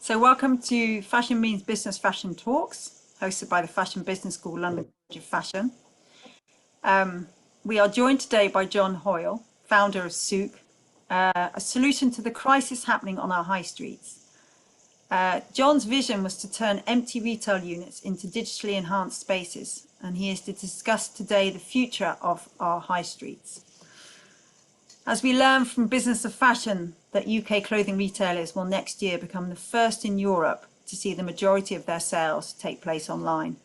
So welcome to Fashion Means Business Fashion Talks, hosted by the Fashion Business School, London College of Fashion. We are joined today by John Hoyle, founder of Sook, a solution to the crisis happening on our high streets. John's vision was to turn empty retail units into digitally enhanced spaces, and he is to discuss today the future of our high streets. As we learn from Business of Fashion that UK clothing retailers will next year become the first in Europe to see the majority of their sales take place online,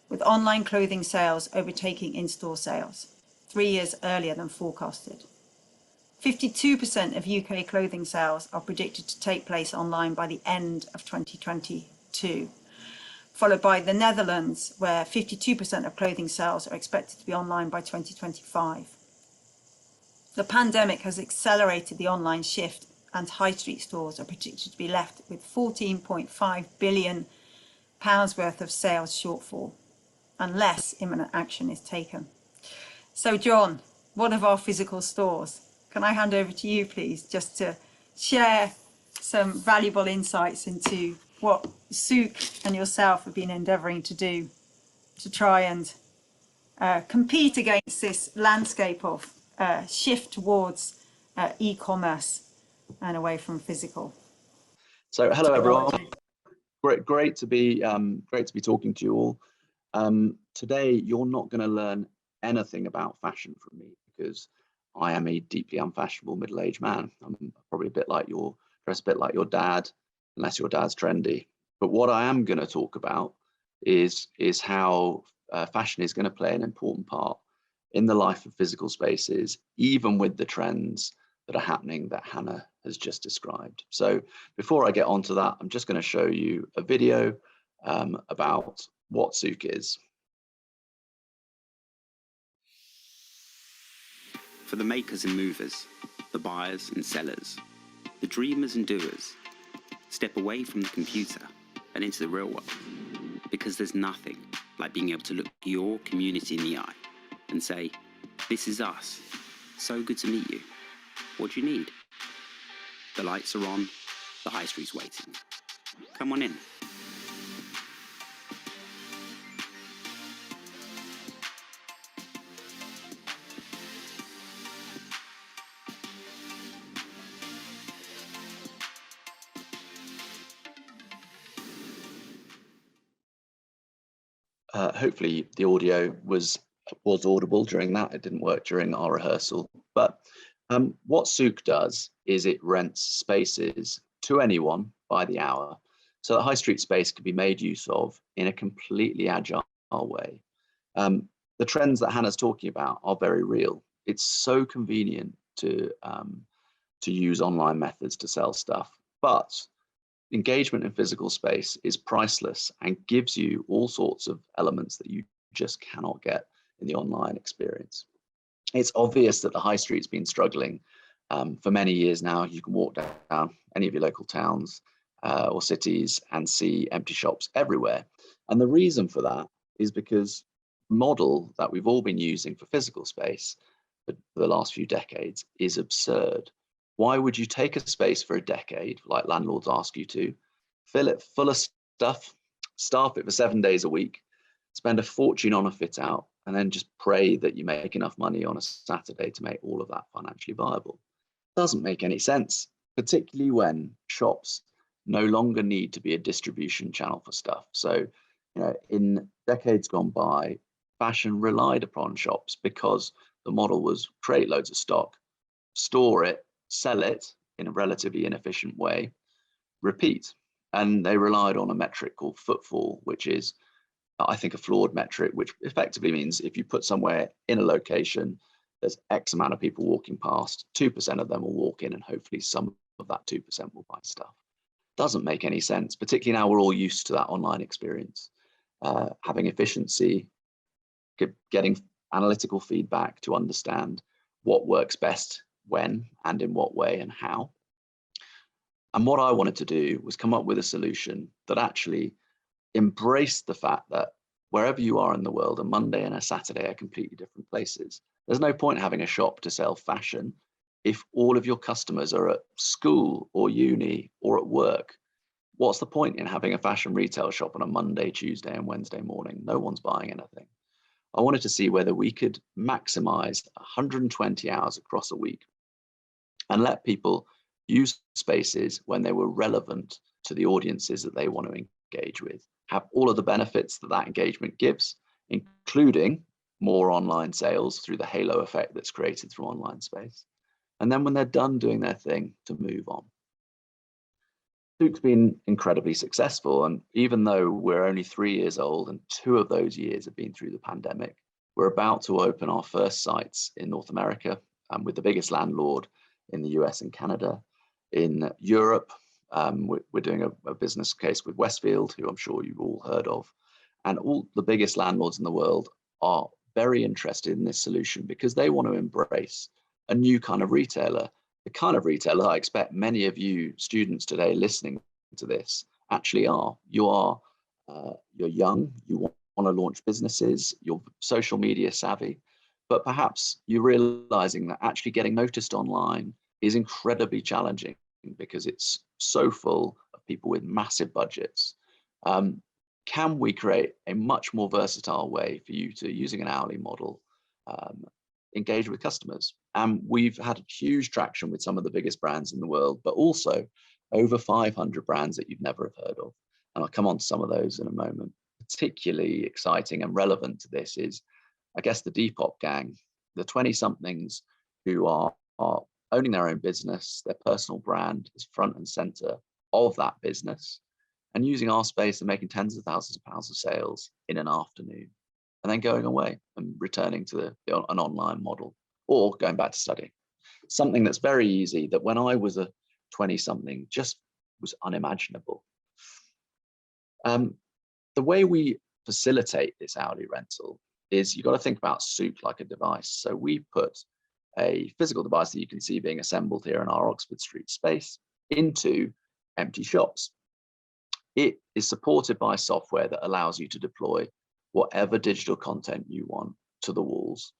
with online clothing sales overtaking in-store sales 3 years earlier than forecasted. 52% of UK clothing sales are predicted to take place online by the end of 2022, followed by the Netherlands, where 52% of clothing sales are expected to be online by 2025. The pandemic has accelerated the online shift, and high street stores are predicted to be left with £14.5 billion worth of sales shortfall, unless imminent action is taken. So John, what of our physical stores? Can I hand over to you, please, just to share some valuable insights into what Sook and yourself have been endeavouring to do to try and compete against this landscape of shift towards e-commerce and away from physical. So hello everyone, great to be talking to you all. Today you're not going to learn anything about fashion from me, because I am a deeply unfashionable middle-aged man. I'm probably dressed a bit like your dad, unless your dad's trendy. But what I am going to talk about is how fashion is going to play an important part in the life of physical spaces, even with the trends that are happening that Hannah has just described. So before I get onto that, I'm just going to show you a video about what Sook is. For the makers and movers, the buyers and sellers, the dreamers and doers, step away from the computer and into the real world, because there's nothing like being able to look your community in the eye and say, "This is us. So good to meet you. What do you need?" The lights are on, the high street's waiting. Come on in. Hopefully the audio was audible during that. It didn't work during our rehearsal. But what Sook does is it rents spaces to anyone by the hour, so that high street space can be made use of in a completely agile way. The trends that Hannah's talking about are very real. It's so convenient to use online methods to sell stuff, but engagement in physical space is priceless and gives you all sorts of elements that you just cannot get in the online experience. It's obvious that the high street's been struggling for many years now. You can walk down any of your local towns or cities and see empty shops everywhere. And the reason for that is because the model that we've all been using for physical space for the last few decades is absurd. Why would you take a space for a decade, like landlords ask you to, fill it full of stuff, staff it for 7 days a week, spend a fortune on a fit out, and then just pray that you make enough money on a Saturday to make all of that financially viable? Doesn't make any sense, particularly when shops no longer need to be a distribution channel for stuff. So, in decades gone by, fashion relied upon shops because the model was create loads of stock, store it, sell it in a relatively inefficient way, repeat. And they relied on a metric called footfall, which is, I think, a flawed metric, which effectively means if you put somewhere in a location, there's X amount of people walking past, 2% of them will walk in, and hopefully some of that 2% will buy stuff. Doesn't make any sense, particularly now we're all used to that online experience. Having efficiency, getting analytical feedback to understand what works best, when and in what way and how. And what I wanted to do was come up with a solution that actually embraced the fact that wherever you are in the world, a Monday and a Saturday are completely different places. There's no point having a shop to sell fashion if all of your customers are at school or uni or at work. what's the point in having a fashion retail shop on a Monday, Tuesday, and Wednesday morning? No one's buying anything. I wanted to see whether we could maximize 120 hours across a week and let people use spaces when they were relevant to the audiences that they want to engage with, have all of the benefits that that engagement gives, including more online sales through the halo effect that's created through online space. And then when they're done doing their thing, to move on. Sook's been incredibly successful. And even though we're only 3 years old and 2 of those years have been through the pandemic, we're about to open our first sites in North America with the biggest landlord in the US and Canada. In Europe, we're doing a business case with Westfield, who I'm sure you've all heard of. And all the biggest landlords in the world are very interested in this solution because they want to embrace a new kind of retailer. The kind of retailer I expect many of you students today listening to this actually are. You're young, you want to launch businesses, you're social media savvy, but perhaps you're realizing that actually getting noticed online is incredibly challenging because it's so full of people with massive budgets. Can we create a much more versatile way for you to, using an hourly model, engage with customers? And we've had huge traction with some of the biggest brands in the world, but also over 500 brands that you've never have heard of. And I'll come on to some of those in a moment. Particularly exciting and relevant to this is, I guess, the Depop gang, the 20-somethings who are owning their own business, their personal brand is front and center of that business, and using our space and making tens of thousands of pounds of sales in an afternoon, and then going away and returning to an online model or going back to studying. Something that's very easy that when I was a 20-something just was unimaginable. The way we facilitate this hourly rental is you've got to think about Sook like a device. So we put a physical device that you can see being assembled here in our Oxford Street space into empty shops. It is supported by software that allows you to deploy whatever digital content you want to the walls.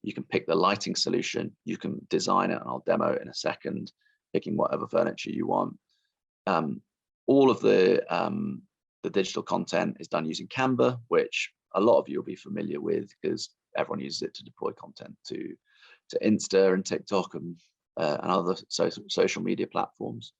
You can pick the lighting solution, you can design it, and I'll demo it in a second, picking whatever furniture you want. All of the digital content is done using Canva, which a lot of you will be familiar with because everyone uses it to deploy content to Insta and TikTok and other social media platforms.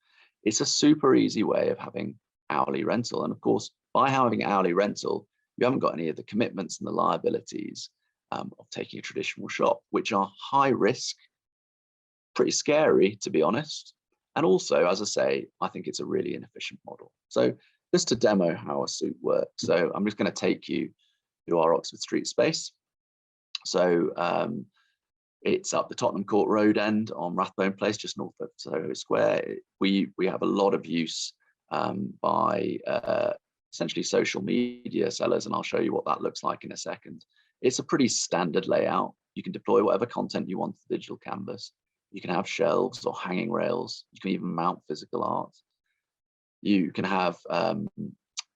It's a super easy way of having hourly rental. And of course, by having hourly rental, you haven't got any of the commitments and the liabilities of taking a traditional shop, which are high risk, pretty scary, to be honest. And also, as I say, I think it's a really inefficient model. So just to demo how a Sook works. So I'm just going to take you to our Oxford Street space. So it's up the Tottenham Court Road end on Rathbone Place, just north of Soho Square. We have a lot of use by essentially social media sellers, and I'll show you what that looks like in a second. It's a pretty standard layout. You can deploy whatever content you want to the digital canvas. You can have shelves or hanging rails. You can even mount physical art. You can have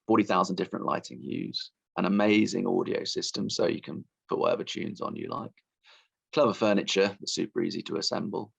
40,000 different lighting hues, an amazing audio system, so you can put whatever tunes on you like. Clever furniture that's super easy to assemble.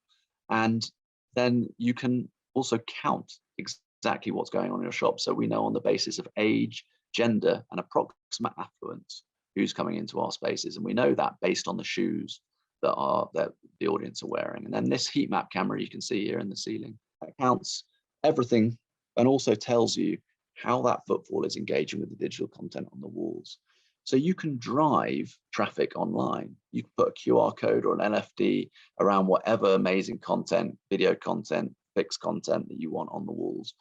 And then you can also count exactly what's going on in your shop. So we know on the basis of age, gender, and approximate affluence, who's coming into our spaces. And we know that based on the shoes that the audience are wearing. And then this heat map camera you can see here in the ceiling, that counts everything and also tells you how that footfall is engaging with the digital content on the walls. So you can drive traffic online. You can put a QR code or an NFT around whatever amazing content, video content, fixed content that you want on the walls.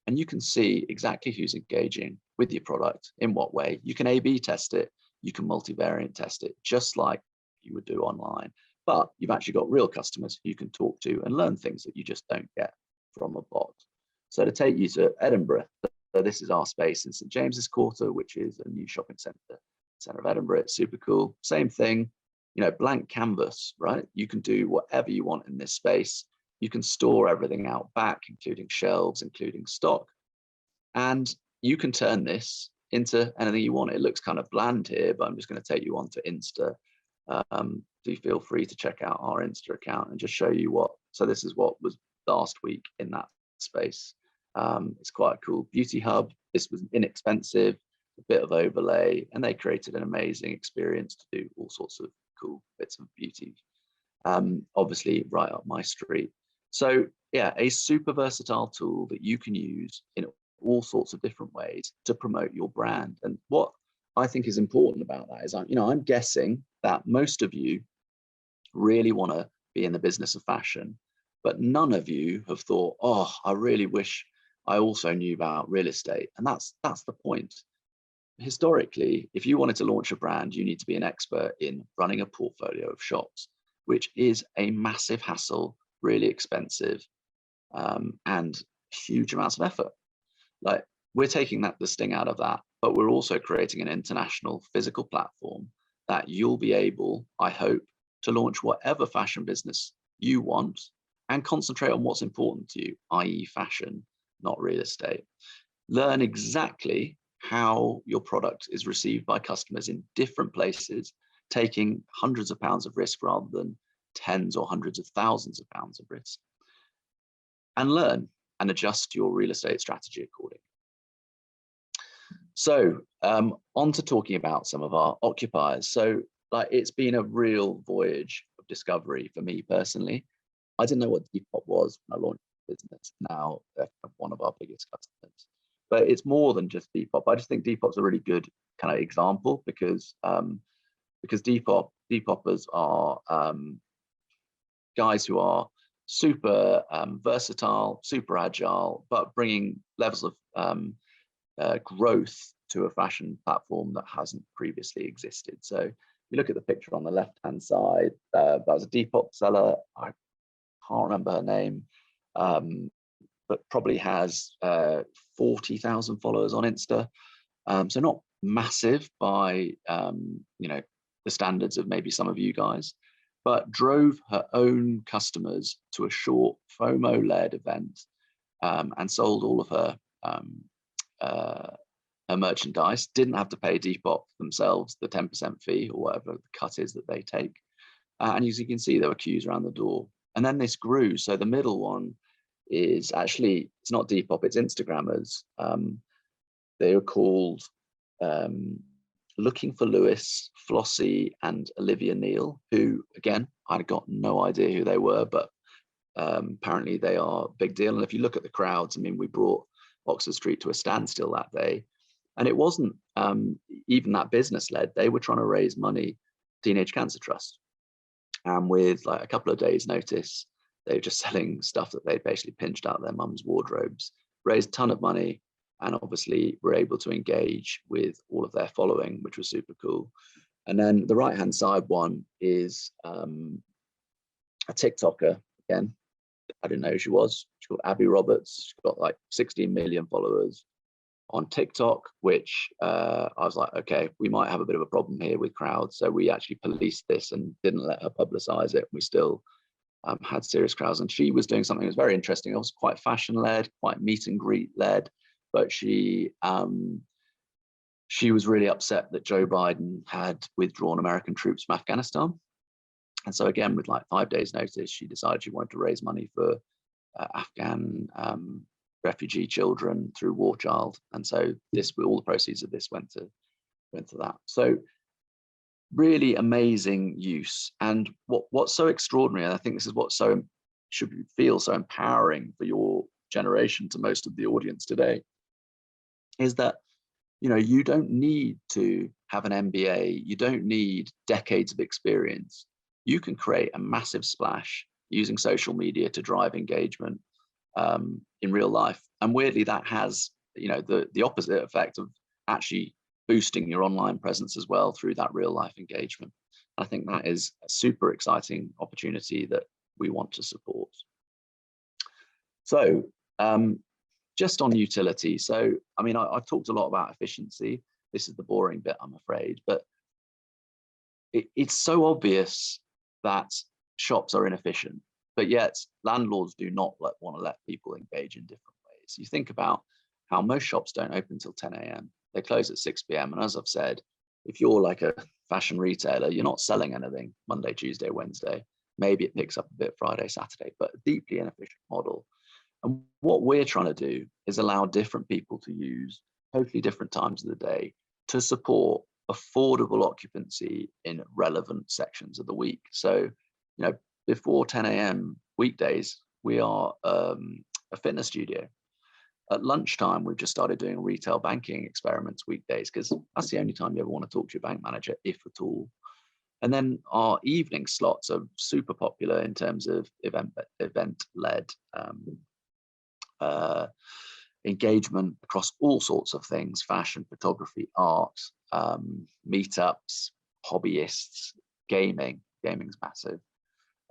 And you can see exactly who's engaging with your product, in what way. You can A/B test it. You can multivariant test it, just like you would do online. But you've actually got real customers who you can talk to and learn things that you just don't get from a bot. So to take you to Edinburgh, so this is our space in St. James's Quarter, which is a new shopping centre of Edinburgh. It's super cool. Same thing, blank canvas, right? You can do whatever you want in this space. You can store everything out back, including shelves, including stock. And you can turn this into anything you want. It looks kind of bland here, but I'm just going to take you on to Insta. Do feel free to check out our Insta account and just show you so this is what was last week in that space. It's quite a cool beauty hub. This was inexpensive, a bit of overlay, and they created an amazing experience to do all sorts of cool bits of beauty. Obviously right up my street. So yeah, a super versatile tool that you can use in all sorts of different ways to promote your brand. And what I think is important about that is, I'm guessing that most of you really want to be in the business of fashion, but none of you have thought, oh, I really wish I also knew about real estate. And that's the point. Historically, if you wanted to launch a brand, you need to be an expert in running a portfolio of shops, which is a massive hassle, really expensive, and huge amounts of effort. Like, we're taking the sting out of that, but we're also creating an international physical platform that you'll be able, I hope, to launch whatever fashion business you want and concentrate on what's important to you, i.e. fashion, not real estate. Learn exactly how your product is received by customers in different places, taking hundreds of pounds of risk rather than tens or hundreds of thousands of pounds of risk, and learn and adjust your real estate strategy accordingly. So on to talking about some of our occupiers. So it's been a real voyage of discovery for me personally. I didn't know what Depop was when I launched the business. Now they're one of our biggest customers. But it's more than just Depop. I just think Depop's a really good kind of example because Depoppers are guys who are super versatile, super agile, but bringing levels of growth to a fashion platform that hasn't previously existed. So if you look at the picture on the left-hand side, that was a Depop seller. I can't remember her name, but probably has 40,000 followers on Insta. So not massive by the standards of maybe some of you guys, but drove her own customers to a short FOMO-led event and sold all of her merchandise. Didn't have to pay Depop themselves the 10% fee or whatever the cut is that they take. And as you can see, there were queues around the door. And then this grew. So the middle one is actually, it's not Depop, it's Instagrammers. They were called Looking for Lewis, Flossie, and Olivia Neal, who, again, I'd got no idea who they were, but apparently they are a big deal. And if you look at the crowds, I mean, we brought Oxford Street to a standstill that day. And it wasn't even that business-led. They were trying to raise money, Teenage Cancer Trust. And with a couple of days' notice, they were just selling stuff that they'd basically pinched out of their mum's wardrobes, raised a ton of money, and obviously were able to engage with all of their following, which was super cool. And then the right-hand side one is a TikToker. Again, I didn't know who she was. She's called Abby Roberts. She's got 16 million followers on TikTok, which I was like, okay, we might have a bit of a problem here with crowds. So we actually policed this and didn't let her publicize it. We still had serious crowds. And she was doing something that was very interesting. It was quite fashion-led, quite meet and greet-led, but she was really upset that Joe Biden had withdrawn American troops from Afghanistan. And so again, with 5 days notice, she decided she wanted to raise money for Afghan refugee children through War Child. And so all the proceeds of this went to that. So really amazing use. And what's so extraordinary, and I think this is what should feel so empowering for your generation to most of the audience today, is that you don't need to have an MBA, you don't need decades of experience. You can create a massive splash using social media to drive engagement in real life. And weirdly, that has the opposite effect of actually boosting your online presence as well through that real life engagement. I think that is a super exciting opportunity that we want to support. So just on utility. So, I mean, I've talked a lot about efficiency. This is the boring bit, I'm afraid, but it's so obvious that shops are inefficient, but yet landlords do not want to let people engage in different ways. You think about how most shops don't open until 10 a.m. They close at 6 p.m. And as I've said, if you're like a fashion retailer, you're not selling anything Monday, Tuesday, Wednesday. Maybe it picks up a bit Friday, Saturday, but a deeply inefficient model. And what we're trying to do is allow different people to use totally different times of the day to support affordable occupancy in relevant sections of the week. So, before 10 a.m. weekdays, we are a fitness studio. At lunchtime, we've just started doing retail banking experiments weekdays, because that's the only time you ever want to talk to your bank manager, if at all. And then our evening slots are super popular in terms of event-led engagement across all sorts of things: fashion, photography, art, meetups, hobbyists, gaming. Gaming's massive.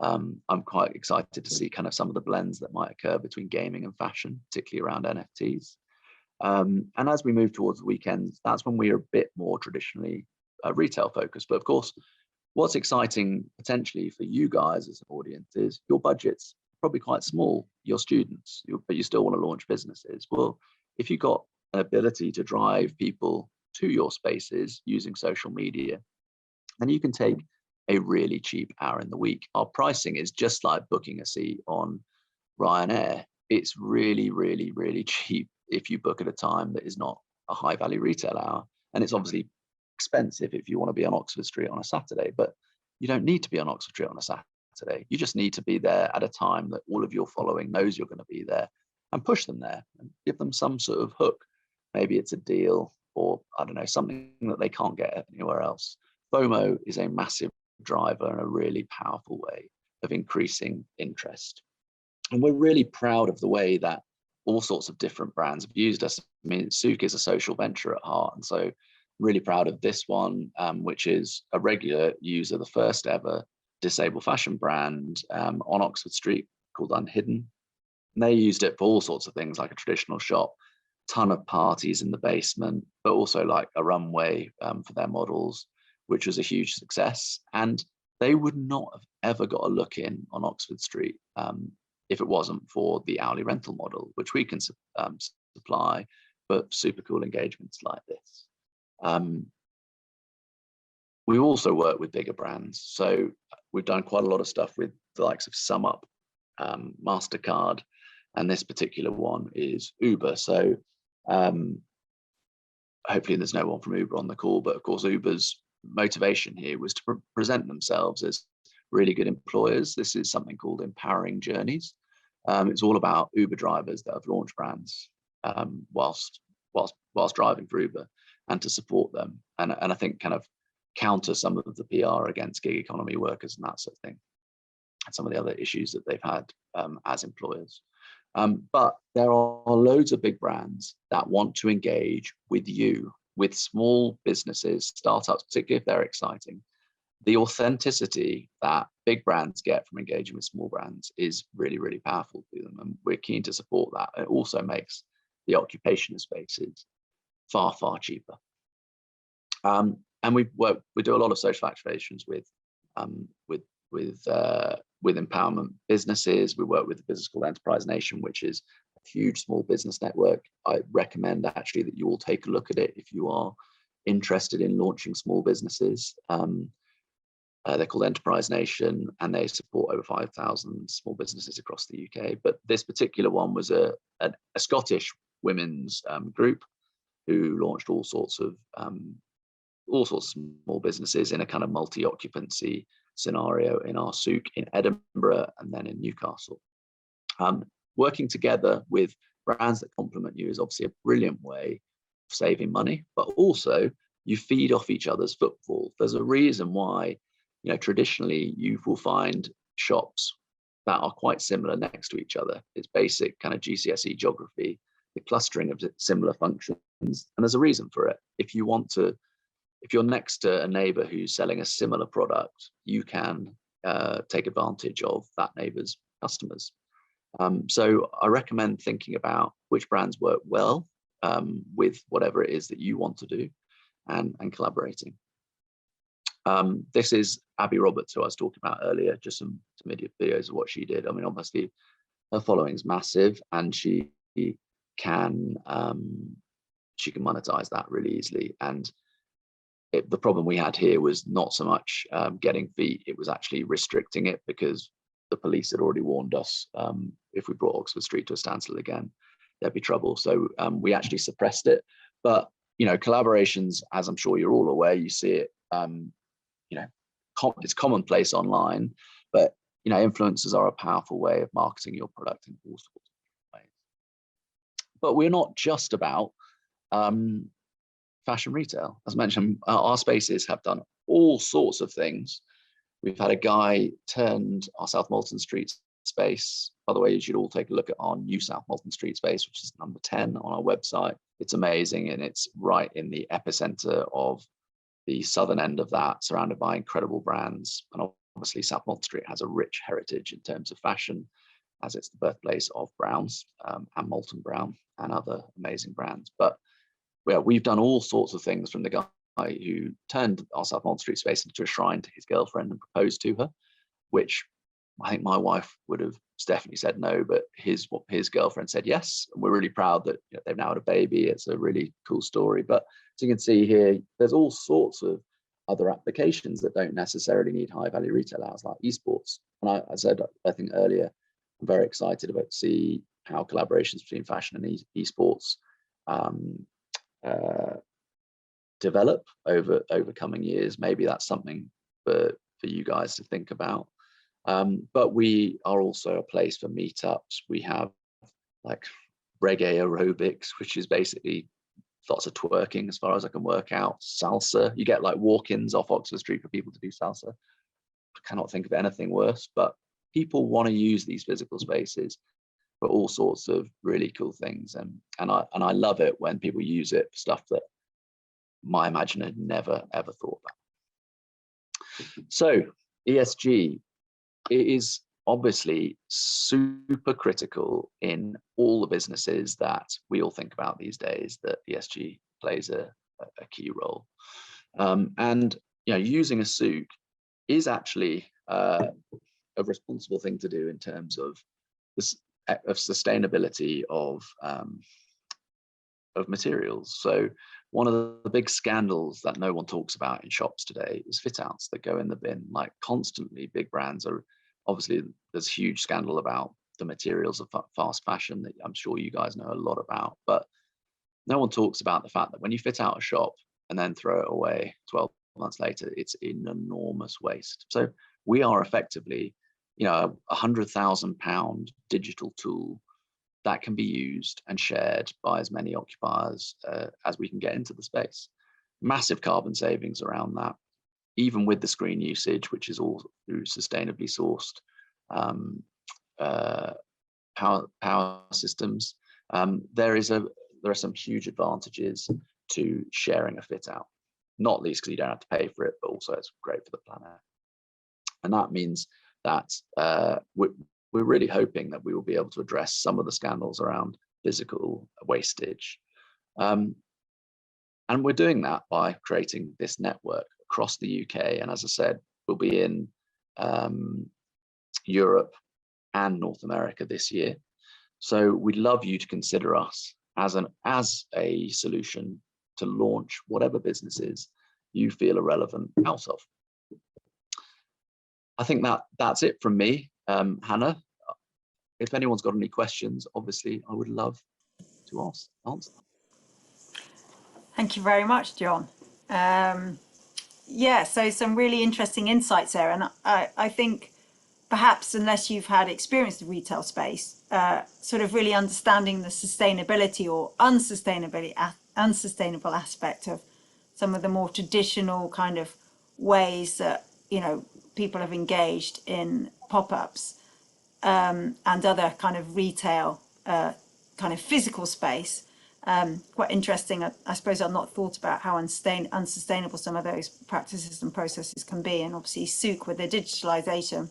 I'm quite excited to see kind of some of the blends that might occur between gaming and fashion, particularly around NFTs. And as we move towards the weekends, that's when we are a bit more traditionally retail focused. But of course, what's exciting potentially for you guys as an audience is your budget's probably quite small, you're students, but you still want to launch businesses. Well, if you've got an ability to drive people to your spaces using social media, then you can take a really cheap hour in the week. Our pricing is just like booking a seat on Ryanair. It's really, really, really cheap if you book at a time that is not a high value retail hour. And it's obviously expensive if you want to be on Oxford Street on a Saturday, but you don't need to be on Oxford Street on a Saturday. You just need to be there at a time that all of your following knows you're going to be there, and push them there and give them some sort of hook. Maybe it's a deal, or I don't know, something that they can't get anywhere else. FOMO is a massive driver and a really powerful way of increasing interest. And we're really proud of the way that all sorts of different brands have used us. I mean, Sook is a social venture at heart, and so really proud of this one, which is a regular user, the first ever disabled fashion brand on Oxford Street called Unhidden. And they used it for all sorts of things, like a traditional shop, ton of parties in the basement, but also like a runway for their models, which was a huge success. And they would not have ever got a look in on Oxford Street if it wasn't for the hourly rental model, which we can supply, but super cool engagements like this. We also work with bigger brands. So we've done quite a lot of stuff with the likes of SumUp, MasterCard, and this particular one is Uber. So hopefully there's no one from Uber on the call, but of course Uber's motivation here was to present themselves as really good employers. This is something called Empowering Journeys. It's all about Uber drivers that have launched brands whilst driving for Uber, and to support them, and I think kind of counter some of the PR against gig economy workers and that sort of thing, and some of the other issues that they've had as employers. But there are loads of big brands that want to engage with you, with small businesses, startups, particularly if they're exciting. The authenticity that big brands get from engaging with small brands is really, really powerful to them, and we're keen to support that. It also makes the occupation of spaces far, far cheaper. And we do a lot of social activations with empowerment businesses. We work with a business called Enterprise Nation, which is a huge small business network. I recommend actually that you all take a look at it if you are interested in launching small businesses. They're called Enterprise Nation, and they support over 5,000 small businesses across the UK. But this particular one was a Scottish women's group who launched all sorts of small businesses in a kind of multi-occupancy scenario in our Sook in Edinburgh and then in Newcastle. Working together with brands that complement you is obviously a brilliant way of saving money, but also you feed off each other's footfall. There's a reason why, traditionally you will find shops that are quite similar next to each other. It's basic kind of GCSE geography, the clustering of similar functions, and there's a reason for it. If you're next to a neighbor who's selling a similar product, you can take advantage of that neighbor's customers. So I recommend thinking about which brands work well with whatever it is that you want to do, and collaborating. This is Abby Roberts, who I was talking about earlier, just some videos of what she did. I mean, obviously her following is massive, and she can monetize that really easily. And the problem we had here was not so much getting feet, it was actually restricting it, because the police had already warned us, if we brought Oxford Street to a standstill again, there'd be trouble. So we actually suppressed it. But, you know, collaborations, as I'm sure you're all aware, you see it, you know, it's commonplace online, but, you know, influencers are a powerful way of marketing your product in all sorts of ways. But we're not just about fashion retail. As mentioned, our spaces have done all sorts of things. We've had a guy turned our South Molton Street space. By the way, you should all take a look at our new South Molton Street space, which is number 10 on our website. It's amazing, and it's right in the epicenter of the southern end of that, surrounded by incredible brands. And obviously South Molton Street has a rich heritage in terms of fashion, as it's the birthplace of Browns and Molton Brown and other amazing brands. But yeah, we've done all sorts of things, from the guy who turned our South Molton Street space into a shrine to his girlfriend and proposed to her, which I think my wife would have definitely said no, but his girlfriend said yes. And we're really proud that, you know, they've now had a baby. It's a really cool story. But as you can see here, there's all sorts of other applications that don't necessarily need high value retail hours, like esports. And I said, I think earlier, I'm very excited about to see how collaborations between fashion and esports develop over coming years. Maybe that's something for you guys to think about. But we are also a place for meetups. We have like reggae aerobics, which is basically lots of twerking as far as I can work out. Salsa, you get like walk-ins off Oxford Street for people to do salsa. I cannot think of anything worse, but people want to use these physical spaces for all sorts of really cool things. And I love it when people use it for stuff that my imaginer had never, ever thought about. So ESG, it is obviously super critical in all the businesses that we all think about these days, that ESG plays a key role. And, you know, using a Sook is actually a responsible thing to do in terms of this, of sustainability of materials. So one of the big scandals that no one talks about in shops today is fit outs that go in the bin. Like constantly, big brands are, obviously there's huge scandal about the materials of fast fashion that I'm sure you guys know a lot about, but no one talks about the fact that when you fit out a shop and then throw it away 12 months later, it's an enormous waste. So we are effectively, you know, £100,000 digital tool that can be used and shared by as many occupiers as we can get into the space. Massive carbon savings around that, even with the screen usage, which is all through sustainably sourced power systems. There are some huge advantages to sharing a fit out, not least because you don't have to pay for it, but also it's great for the planet. And that means that we're really hoping that we will be able to address some of the scandals around physical wastage. And we're doing that by creating this network across the UK. And as I said, we'll be in Europe and North America this year. So we'd love you to consider us as a solution to launch whatever businesses you feel are relevant out of. I think that's it from me. Hannah, if anyone's got any questions, obviously I would love to answer them. Thank you very much, John. Yeah, so some really interesting insights there. And I think perhaps unless you've had experience in the retail space, sort of really understanding the sustainability or unsustainable aspect of some of the more traditional kind of ways that, you know, people have engaged in pop-ups and other kind of retail kind of physical space. Quite interesting. I suppose I've not thought about how unsustainable some of those practices and processes can be. And obviously Sook with their digitalization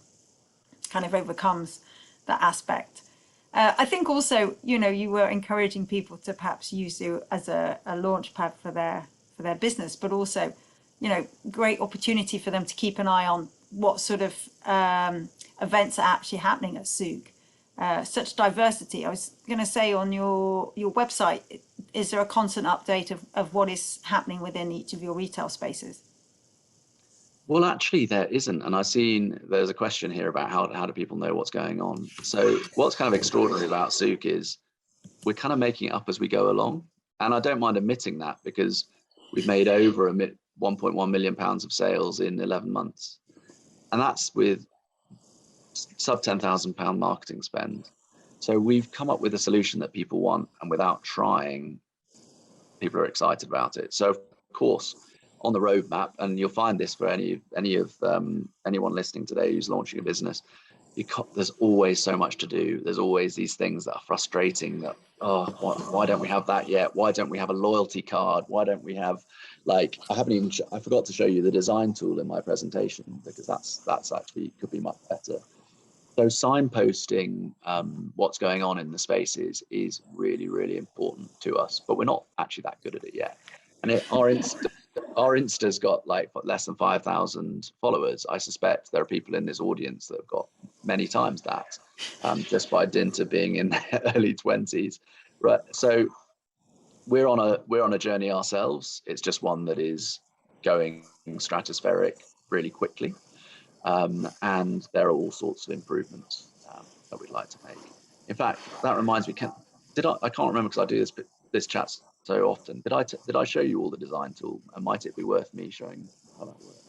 kind of overcomes that aspect. I think also, you know, you were encouraging people to perhaps use you as a launch pad for their business, but also, you know, great opportunity for them to keep an eye on what sort of events are actually happening at Sook. Such diversity. I was going to say, on your website, is there a constant update of what is happening within each of your retail spaces? Well, actually, there isn't. And I've seen there's a question here about how do people know what's going on. So what's kind of extraordinary about Sook is we're kind of making it up as we go along. And I don't mind admitting that because we've made over 1.1 million pounds of sales in 11 months. And that's with sub £10,000 marketing spend. So we've come up with a solution that people want, and without trying, people are excited about it. So of course, on the roadmap, and you'll find this for anyone listening today who's launching a business, there's always so much to do. There's always these things that are frustrating. That why don't we have that yet? Why don't we have a loyalty card? Why don't we have I forgot to show you the design tool in my presentation because that's actually could be much better. So signposting what's going on in the spaces is really, really important to us, but we're not actually that good at it yet. And our Insta's got like less than 5,000 followers. I suspect there are people in this audience that have got many times that, just by dint of being in their early 20s. Right. So we're on a journey ourselves. It's just one that is going stratospheric really quickly. And there are all sorts of improvements that we'd like to make. In fact, that reminds me, I can't remember because I do this chat so often. Did I show you all the design tool? And might it be worth me showing how that works?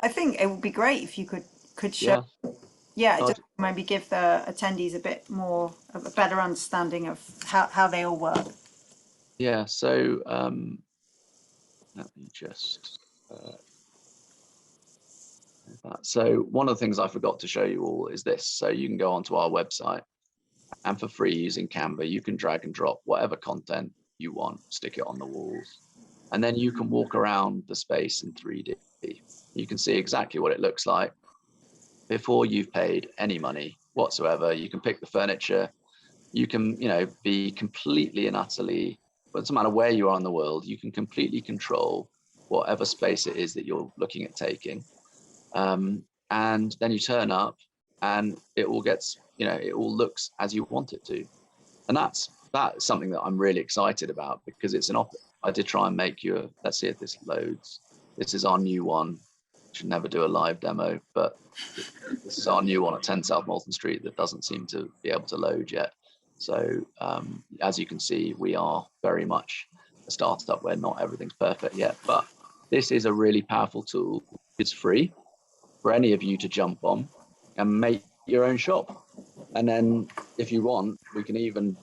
I think it would be great if you could show. Yeah, just maybe give the attendees a bit more of a better understanding of how they all work. Yeah. So let me just. So one of the things I forgot to show you all is this. So you can go onto our website, and for free using Canva, you can drag and drop whatever content you want, stick it on the walls, and then you can walk around the space in 3D. You can see exactly what it looks like before you've paid any money whatsoever. You can pick the furniture. You can, be completely and utterly, it doesn't matter where you are in the world, you can completely control whatever space it is that you're looking at taking. And then you turn up and it all gets, it all looks as you want it to. And that's something that I'm really excited about because it's I did try and make you, let's see if this loads. This is our new one. Should never do a live demo, but this is our new one at 10 South Molton Street that doesn't seem to be able to load yet. So as you can see, we are very much a startup where not everything's perfect yet, but this is a really powerful tool. It's free for any of you to jump on and make your own shop. And then if you want, you can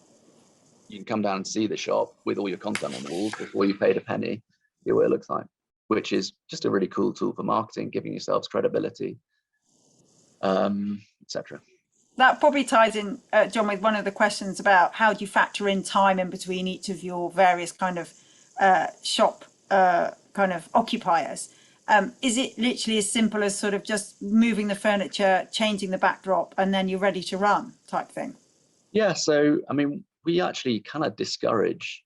come down and see the shop with all your content on the walls before you paid a penny, see what it looks like, which is just a really cool tool for marketing, giving yourselves credibility, etc. That probably ties in, John, with one of the questions about how do you factor in time in between each of your various kind of shop kind of occupiers. Is it literally as simple as sort of just moving the furniture, changing the backdrop, and then you're ready to run type thing? Yeah, so, I mean, we actually kind of discourage,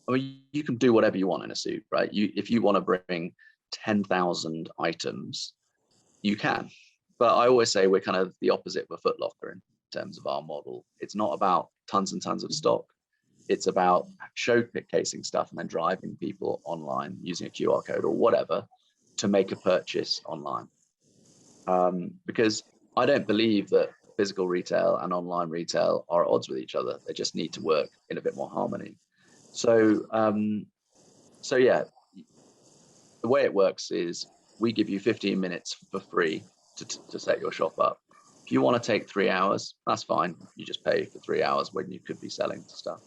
you can do whatever you want in a Sook, right? If you want to bring 10,000 items, you can. But I always say we're kind of the opposite of a Foot Locker in terms of our model. It's not about tons and tons of stock. It's about showcasing stuff and then driving people online using a QR code or whatever to make a purchase online. Because I don't believe that physical retail and online retail are at odds with each other. They just need to work in a bit more harmony. So, yeah, the way it works is we give you 15 minutes for free to set your shop up. If you want to take 3 hours, that's fine. You just pay for 3 hours when you could be selling stuff.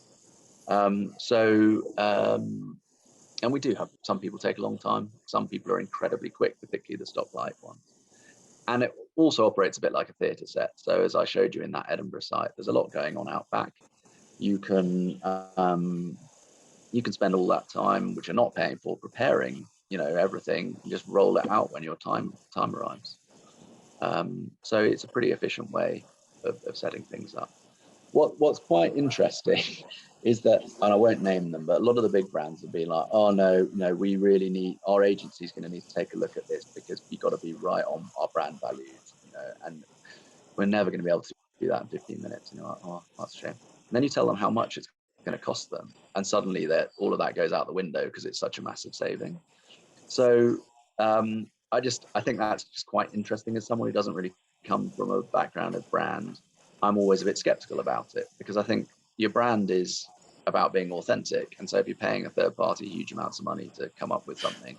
And we do have some people take a long time. Some people are incredibly quick, particularly the stock light ones. And it also operates a bit like a theatre set. So as I showed you in that Edinburgh site, there's a lot going on out back. You can spend all that time, which you're not paying for, preparing, everything, and just roll it out when your time arrives. So it's a pretty efficient way of setting things up. What's quite interesting is that, and I won't name them, but a lot of the big brands will be like, oh no, we really need, our agency's going to need to take a look at this because we've got to be right on our brand values, and we're never going to be able to do that in 15 minutes. And you're like, oh, that's a shame. And then you tell them how much it's going to cost them, and suddenly all of that goes out the window because it's such a massive saving. So I think that's just quite interesting. As someone who doesn't really come from a background of brand, I'm always a bit skeptical about it, because I think your brand is about being authentic. And so if you're paying a third party huge amounts of money to come up with something,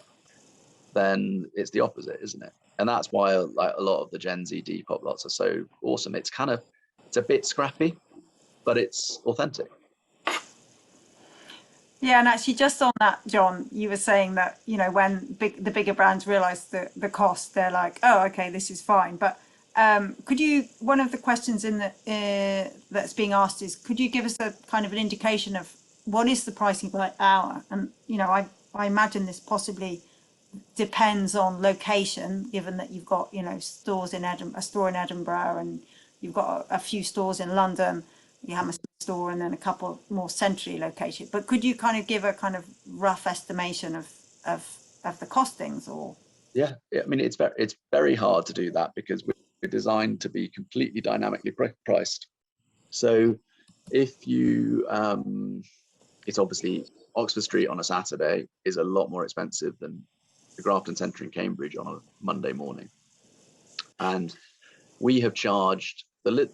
then it's the opposite, isn't it? And that's why like a lot of the Gen Z Depop lots are so awesome. It's a bit scrappy, but it's authentic. Yeah, and actually, just on that, John, you were saying that, you know, when the bigger brands realize the cost, they're like, oh, okay, this is fine. But could you, one of the questions in the that's being asked is, could you give us a kind of an indication of what is the pricing by hour? And, you know, I imagine this possibly depends on location, given that you've got, you know, a store in Edinburgh, and you've got a few stores in London, you have a store, and then a couple more centrally located. But could you kind of give a kind of rough estimation of the costings, or? Yeah, I mean, it's very hard to do that, because we're designed to be completely dynamically priced. So if you, it's obviously Oxford Street on a Saturday is a lot more expensive than the Grafton Centre in Cambridge on a Monday morning. And we have charged, the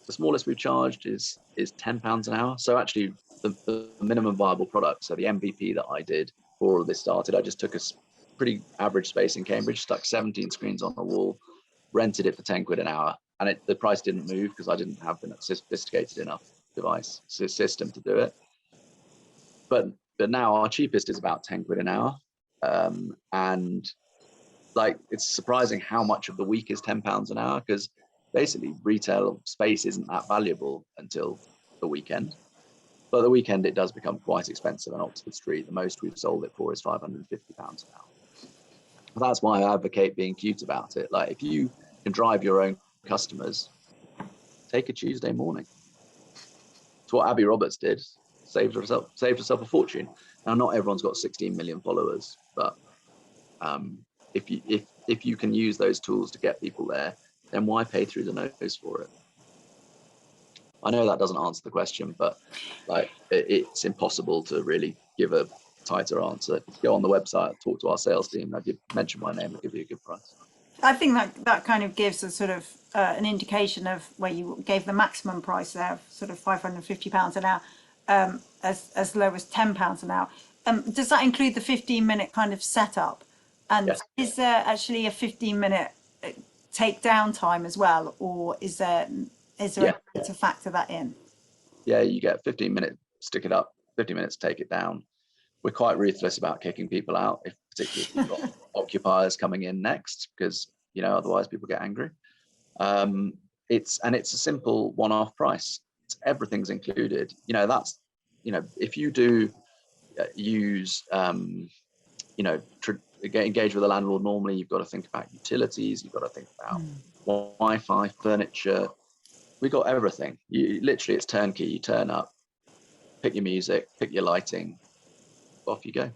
smallest we've charged is £10 an hour. So actually the minimum viable product, so the MVP that I did before all of this started, I just took a pretty average space in Cambridge, stuck 17 screens on the wall, rented it for 10 quid an hour. And the price didn't move because I didn't have the sophisticated enough device system to do it. But now our cheapest is about 10 quid an hour. And like, it's surprising how much of the week is £10 an hour, because basically retail space isn't that valuable until the weekend. But the weekend, it does become quite expensive on Oxford Street. The most we've sold it for is £550 an hour. That's why I advocate being cute about it. Like, if you can drive your own customers, take a Tuesday morning. It's what Abby Roberts did. Saved herself a fortune. Now, not everyone's got 16 million followers, but if you can use those tools to get people there, then why pay through the nose for it? I know that doesn't answer the question, but like, it's impossible to really give a tighter answer. Go on the website, talk to our sales team. If you mention my name, I'll give you a good price. I think that kind of gives a sort of an indication of where you gave the maximum price there, of sort of £550 an hour, as low as £10 an hour. Does that include the 15-minute kind of setup? And Yes. Is there actually a 15-minute takedown time as well, or is there Yeah. a way to factor that in? Yeah, you get 15 minutes, stick it up, 50 minutes, take it down. We're quite ruthless about kicking people out, particularly if you've got occupiers coming in next, because, you know, otherwise people get angry. It's a simple one-off price. Everything's included. You know, that's, you know, if you do use, you know, engage with a landlord, normally you've got to think about utilities, you've got to think about Wi-Fi, furniture. We got everything. Literally, it's turnkey. You turn up, pick your music, pick your lighting, off you go.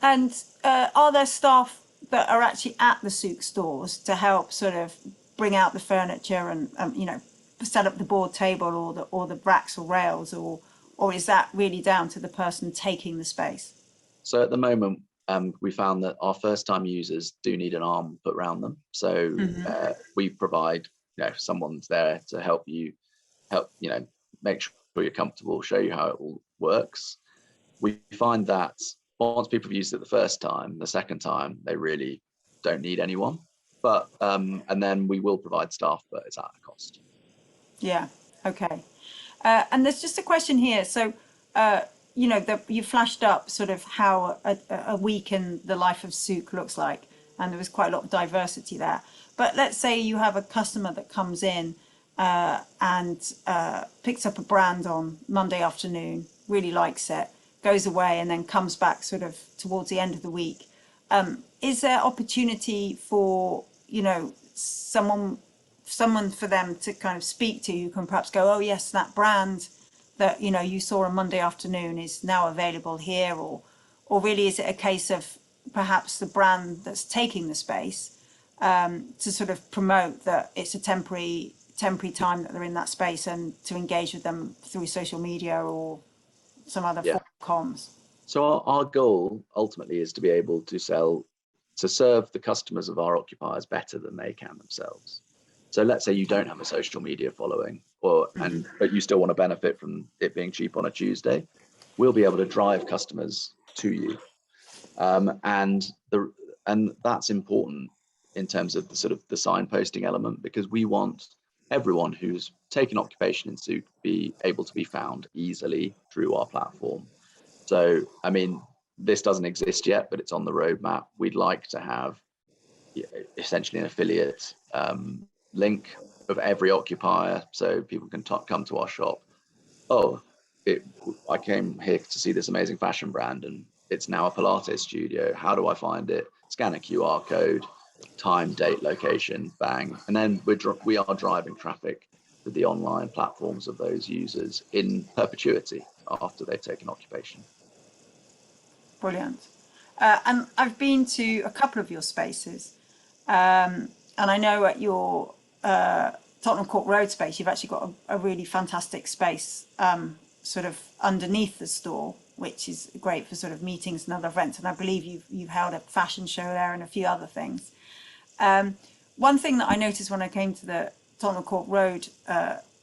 And are there staff that are actually at the Sook stores to help sort of bring out the furniture and you know, set up the board table or the racks or rails, or is that really down to the person taking the space? So at the moment, we found that our first-time users do need an arm put around them. So we provide, you know, someone's there to help you know, make sure you're comfortable, show you how it all works. We find that once people have used it the first time, the second time, they really don't need anyone. But and then we will provide staff, but it's at a cost. Yeah. Okay. And there's just a question here. So, you know, you flashed up sort of how a week in the life of Sook looks like, and there was quite a lot of diversity there. But let's say you have a customer that comes in and picks up a brand on Monday afternoon, really likes it, goes away, and then comes back sort of towards the end of the week. Is there opportunity for, you know, someone for them to kind of speak to, who can perhaps go, oh yes, that brand that, you know, you saw on Monday afternoon is now available here, or really is it a case of perhaps the brand that's taking the space to sort of promote that it's a temporary time that they're in that space, and to engage with them through social media or some other form of comms? So our goal ultimately is to be able to serve the customers of our occupiers better than they can themselves. So let's say you don't have a social media following, but you still want to benefit from it being cheap on a Tuesday. We'll be able to drive customers to you, and that's important in terms of the sort of the signposting element, because we want everyone who's taken occupation in Sook be able to be found easily through our platform. So, I mean, this doesn't exist yet, but it's on the roadmap. We'd like to have essentially an affiliate link of every occupier, so people can come to our shop. Oh, I came here to see this amazing fashion brand, and it's now a Pilates studio. How do I find it? Scan a QR code, time, date, location, bang, and then we are driving traffic to the online platforms of those users in perpetuity after they've taken occupation. Brilliant. And I've been to a couple of your spaces, and I know at your Tottenham Court Road space, you've actually got a really fantastic space sort of underneath the store, which is great for sort of meetings and other events. And I believe you've held a fashion show there and a few other things. One thing that I noticed when I came to the Tottenham Court Road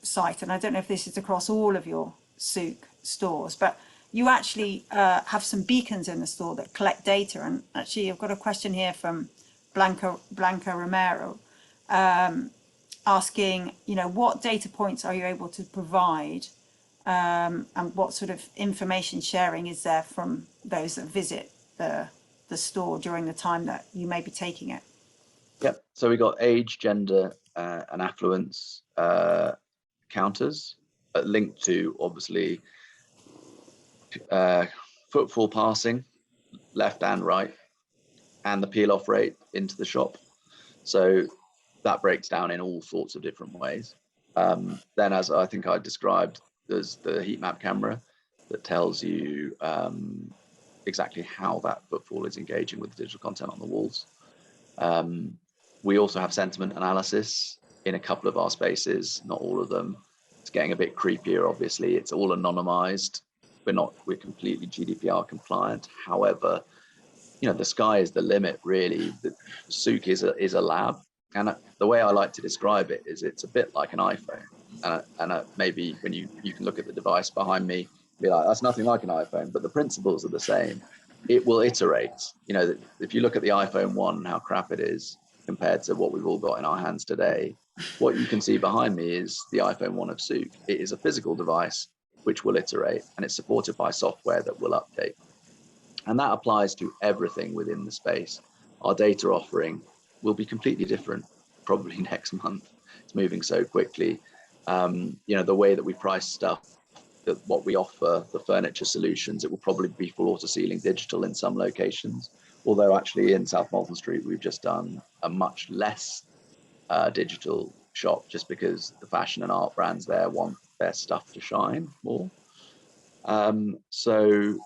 site, and I don't know if this is across all of your Sook stores, but you actually have some beacons in the store that collect data. And actually, I've got a question here from Blanca Romero, asking, what data points are you able to provide, and what sort of information sharing is there from those that visit the store during the time that you may be taking it? Yep. So we got age, gender, and affluence counters linked to obviously footfall passing, left and right, and the peel off rate into the shop. So that breaks down in all sorts of different ways. Then, as I think I described, there's the heat map camera that tells you exactly how that footfall is engaging with the digital content on the walls. We also have sentiment analysis in a couple of our spaces, not all of them. It's getting a bit creepier, obviously. It's all anonymized. We're completely GDPR compliant. However, the sky is the limit, really. The Sook is a lab. And the way I like to describe it is it's a bit like an iPhone. And maybe when you can look at the device behind me, be like, that's nothing like an iPhone, but the principles are the same. It will iterate. If you look at the iPhone 1, how crap it is compared to what we've all got in our hands today, what you can see behind me is the iPhone 1 of Sook. It is a physical device which will iterate, and it's supported by software that will update. And that applies to everything within the space. Our data offering will be completely different probably next month. It's moving so quickly. The way that we price stuff, what we offer, the furniture solutions, it will probably be floor to ceiling digital in some locations. Although actually in South Molton Street, we've just done a much less digital shop, just because the fashion and art brands there want their stuff to shine more. So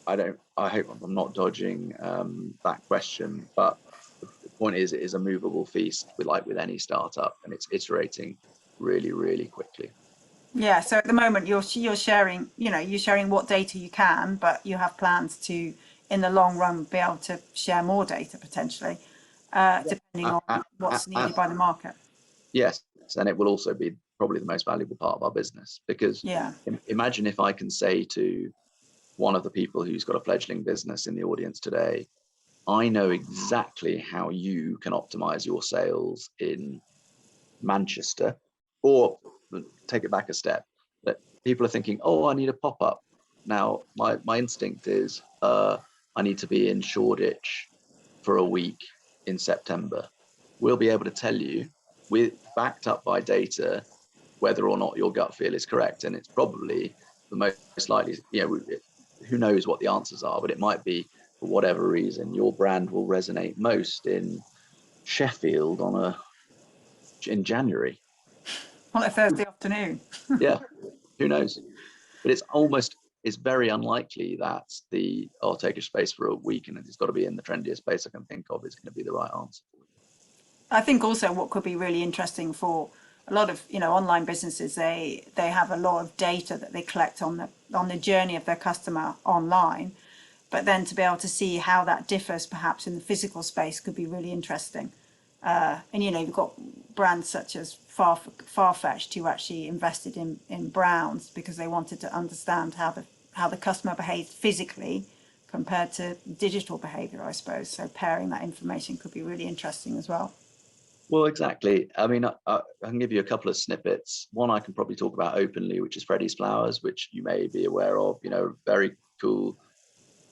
I hope I'm not dodging that question, but the point is, it is a movable feast with any startup, and it's iterating really, really quickly. Yeah, so at the moment you're sharing, you're sharing what data you can, but you have plans to, in the long run, be able to share more data potentially, depending on what's needed by the market. Yes, and it will also be probably the most valuable part of our business, because imagine if I can say to one of the people who's got a fledgling business in the audience today, I know exactly how you can optimize your sales in Manchester. Or take it back a step, that people are thinking, oh, I need a pop-up. Now, my instinct is I need to be in Shoreditch for a week in September. We'll be able to tell you, backed up by data, whether or not your gut feel is correct. And it's probably the most likely, who knows what the answers are, but it might be, for whatever reason, your brand will resonate most in Sheffield in January. On a Thursday afternoon. Yeah, who knows? But it's very unlikely that I'll take a space for a week and it's got to be in the trendiest space I can think of is going to be the right answer. I think also what could be really interesting for a lot of, online businesses, they have a lot of data that they collect on the journey of their customer online, but then to be able to see how that differs perhaps in the physical space could be really interesting. And you've got brands such as Farfetched who actually invested in Browns because they wanted to understand how the customer behaved physically compared to digital behavior, I suppose. So pairing that information could be really interesting as well. Well, exactly. I mean, I can give you a couple of snippets. One I can probably talk about openly, which is Freddie's Flowers, which you may be aware of. Very cool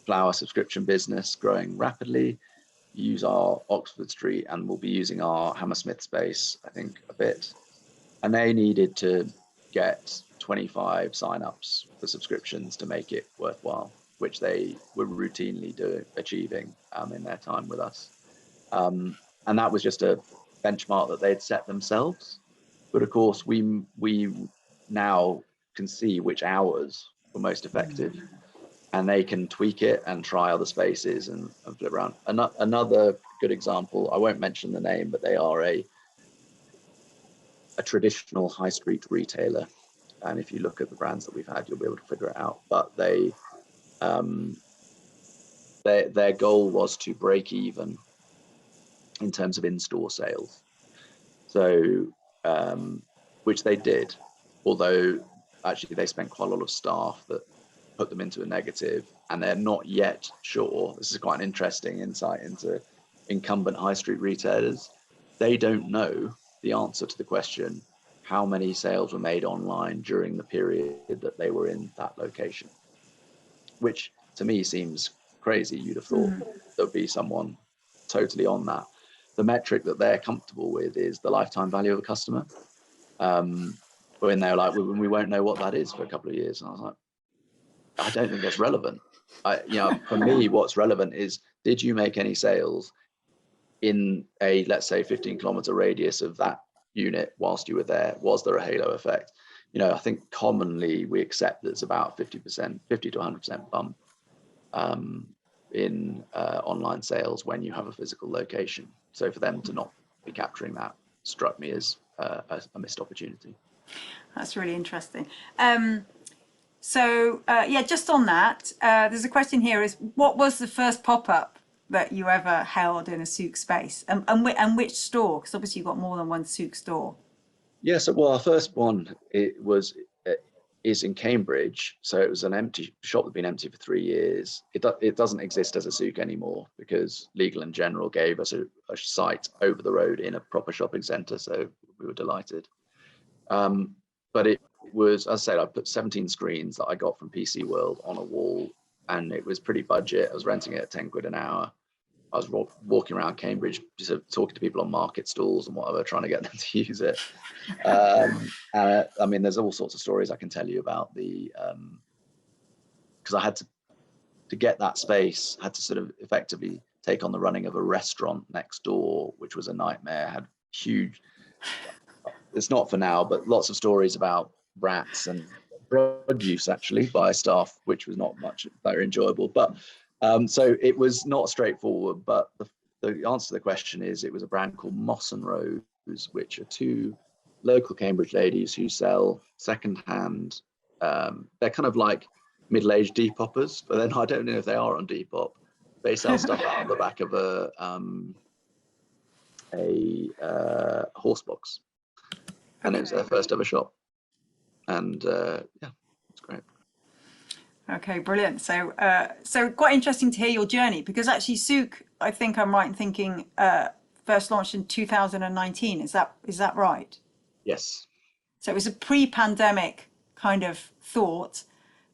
flower subscription business growing rapidly. Use our Oxford Street and we'll be using our Hammersmith space, I think, a bit. And they needed to get 25 signups for subscriptions to make it worthwhile, which they were routinely achieving in their time with us. And that was just a benchmark that they'd set themselves. But of course, we now can see which hours were most effective, and they can tweak it and try other spaces and flip around. Another good example, I won't mention the name, but they are a traditional high street retailer. And if you look at the brands that we've had, you'll be able to figure it out. But their goal was to break even in terms of in-store sales. So, which they did, although actually they spent quite a lot of staff that put them into a negative, and they're not yet sure. This is quite an interesting insight into incumbent high street retailers. They don't know the answer to the question, how many sales were made online during the period that they were in that location, which to me seems crazy. You'd have thought there'd be someone totally on that. The metric that they're comfortable with is the lifetime value of a customer. When they're like, we won't know what that is for a couple of years. And I was like, I don't think that's relevant. For me, what's relevant is, did you make any sales in a, let's say, 15-kilometer radius of that unit whilst you were there? Was there a halo effect? I think commonly we accept that it's about 50%, 50 to 100% bump in online sales when you have a physical location. So for them to not be capturing that struck me as a missed opportunity. That's really interesting. So just on that, there's a question here: is what was the first pop-up that you ever held in a Sook space, and which store? Because obviously you've got more than one Sook store. Yes, well, our first one is in Cambridge. So it was an empty shop that'd been empty for 3 years. It doesn't exist as a Sook anymore because Legal and General gave us a site over the road in a proper shopping centre. So we were delighted. But it was, as I said, I put 17 screens that I got from PC World on a wall, and it was pretty budget. I was renting it at 10 quid an hour. I was walking around Cambridge, just talking to people on market stalls and whatever, trying to get them to use it. I mean, there's all sorts of stories I can tell you about because I had to get that space, had to sort of effectively take on the running of a restaurant next door, which was a nightmare. Had huge, it's not for now, but lots of stories about rats and drug use actually by staff, which was not much very enjoyable. But so it was not straightforward. But the answer to the question is, it was a brand called Moss and Rose, which are two local Cambridge ladies who sell secondhand. They're kind of like middle-aged Depopers, but then I don't know if they are on Depop. They sell stuff out of the back of a horse box. And it was their first ever shop. And it's great. Okay, brilliant. So quite interesting to hear your journey, because actually Sook, I think I'm right in thinking, first launched in 2019. Is that right? Yes. So it was a pre-pandemic kind of thought,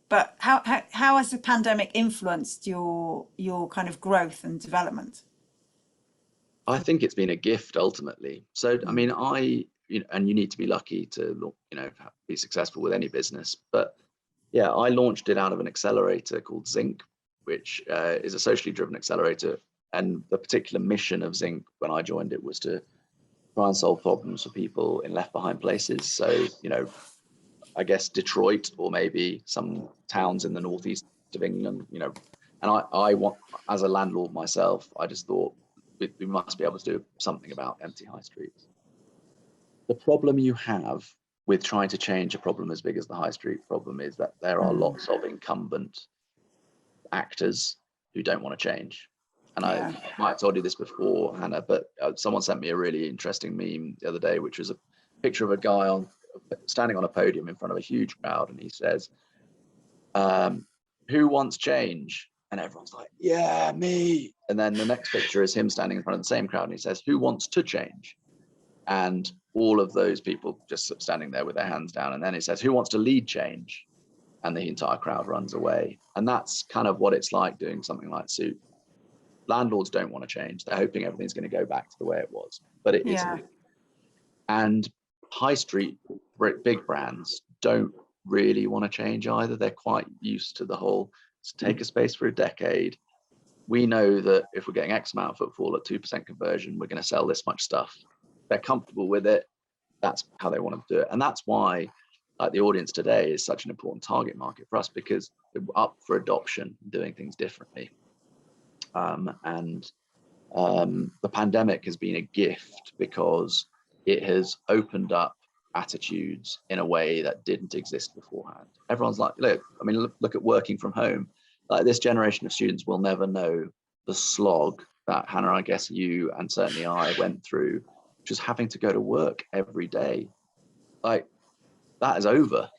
but how has the pandemic influenced your kind of growth and development? I think it's been a gift ultimately. So I mean, and you need to be lucky to be successful with any business. But yeah, I launched it out of an accelerator called Zinc, which is a socially driven accelerator. And the particular mission of Zinc when I joined it was to try and solve problems for people in left behind places. So, I guess Detroit or maybe some towns in the northeast of England, and I want, as a landlord myself, I just thought we must be able to do something about empty high streets. the problem you have with trying to change a problem as big as the high street problem is that there are lots of incumbent actors who don't want to change. And I might have told you this before, Hannah, but someone sent me a really interesting meme the other day, which was a picture of a guy standing on a podium in front of a huge crowd, and he says, who wants change? And everyone's like, yeah, me. And then the next picture is him standing in front of the same crowd, and he says, who wants to change? And all of those people just standing there with their hands down. And then he says, who wants to lead change? And the entire crowd runs away. And that's kind of what it's like doing something like Sook. Landlords don't want to change. They're hoping everything's going to go back to the way it was, but it isn't. And high street big brands don't really want to change either. They're quite used to the whole, take a space for a decade. We know that if we're getting X amount of footfall at 2% conversion, we're going to sell this much stuff. They're comfortable with it. That's how they want to do it. And that's why the audience today is such an important target market for us, because they're up for adoption, doing things differently. The pandemic has been a gift because it has opened up attitudes in a way that didn't exist beforehand. Everyone's like, look at working from home. Like, this generation of students will never know the slog that Hannah, I guess you and certainly I went through, which is having to go to work every day. Like, that is over,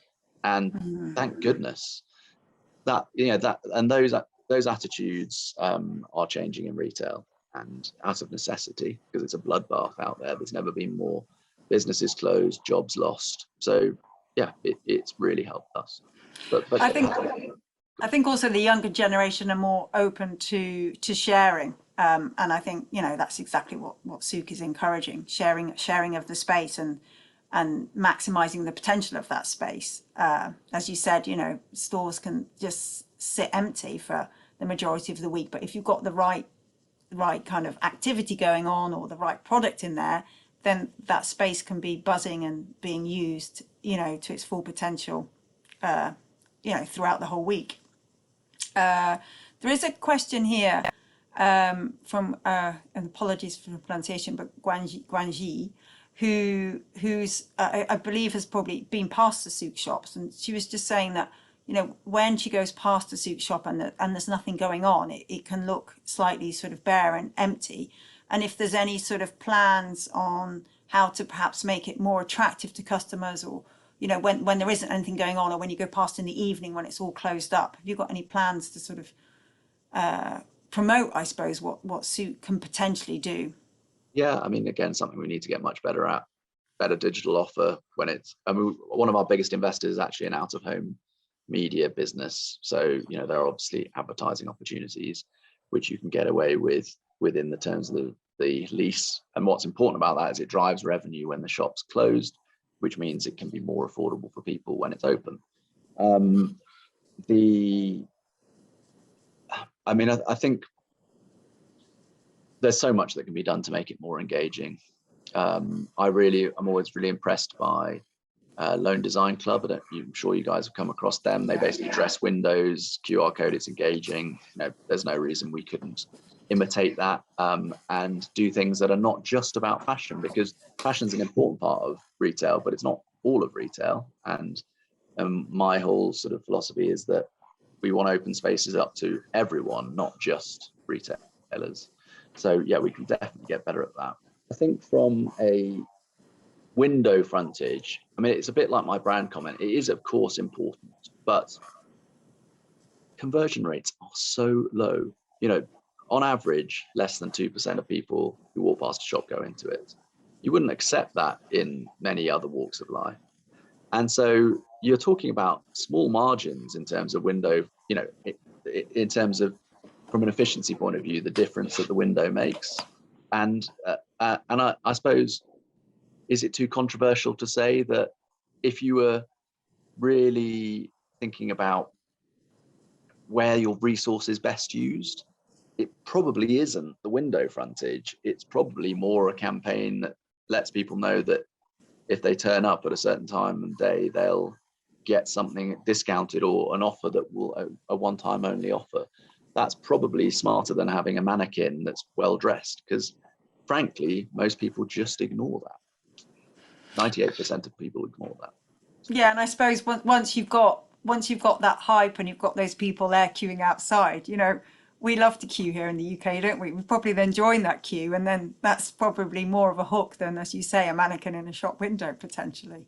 and thank goodness that, and those attitudes are changing in retail, and out of necessity, because it's a bloodbath out there. There's never been more businesses closed, jobs lost. So yeah, it's really helped us. But I think also the younger generation are more open to sharing, and I think that's exactly what Sook is encouraging: sharing of the space and maximizing the potential of that space. As you said, stores can just sit empty for the majority of the week, but if you've got the right kind of activity going on or the right product in there, then that space can be buzzing and being used, to its full potential, throughout the whole week. There is a question here from, and apologies for the pronunciation, but Guanji, who's I believe has probably been past the Sook shops, and she was just saying that when she goes past the Sook shop and there's nothing going on, it can look slightly sort of bare and empty. And if there's any sort of plans on how to perhaps make it more attractive to customers, or when there isn't anything going on, or when you go past in the evening when it's all closed up, have you got any plans to sort of promote, I suppose, what Sook can potentially do? Yeah, again, something we need to get much better at. Better digital offer when one of our biggest investors is actually an out-of-home media business. So, there are obviously advertising opportunities which you can get away with within the terms of the lease. And what's important about that is it drives revenue when the shop's closed, which means it can be more affordable for people when it's open. I think there's so much that can be done to make it more engaging. I'm always really impressed by Loan Design Club. I'm sure you guys have come across them. They basically dress windows, QR code, it's engaging. There's no reason we couldn't imitate that and do things that are not just about fashion, because fashion's an important part of retail, but it's not all of retail. And my whole sort of philosophy is that we want open spaces up to everyone, not just retailers. So yeah, we can definitely get better at that. I think from a window frontage, it's a bit like my brand comment. It is, of course, important, but conversion rates are so low. On average, less than 2% of people who walk past a shop go into it. You wouldn't accept that in many other walks of life. And so you're talking about small margins in terms of window, in terms of, from an efficiency point of view, the difference that the window makes. And I suppose, is it too controversial to say that if you were really thinking about where your resource is best used, it probably isn't the window frontage. It's probably more a campaign that lets people know that if they turn up at a certain time and day, they'll get something discounted or an offer that will a one-time only offer. That's probably smarter than having a mannequin that's well dressed, because frankly, most people just ignore that. 98% of people ignore that. Yeah, and I suppose once you've got that hype and you've got those people there queuing outside, we love to queue here in the UK, don't we? We probably then join that queue, and then that's probably more of a hook than, as you say, a mannequin in a shop window potentially.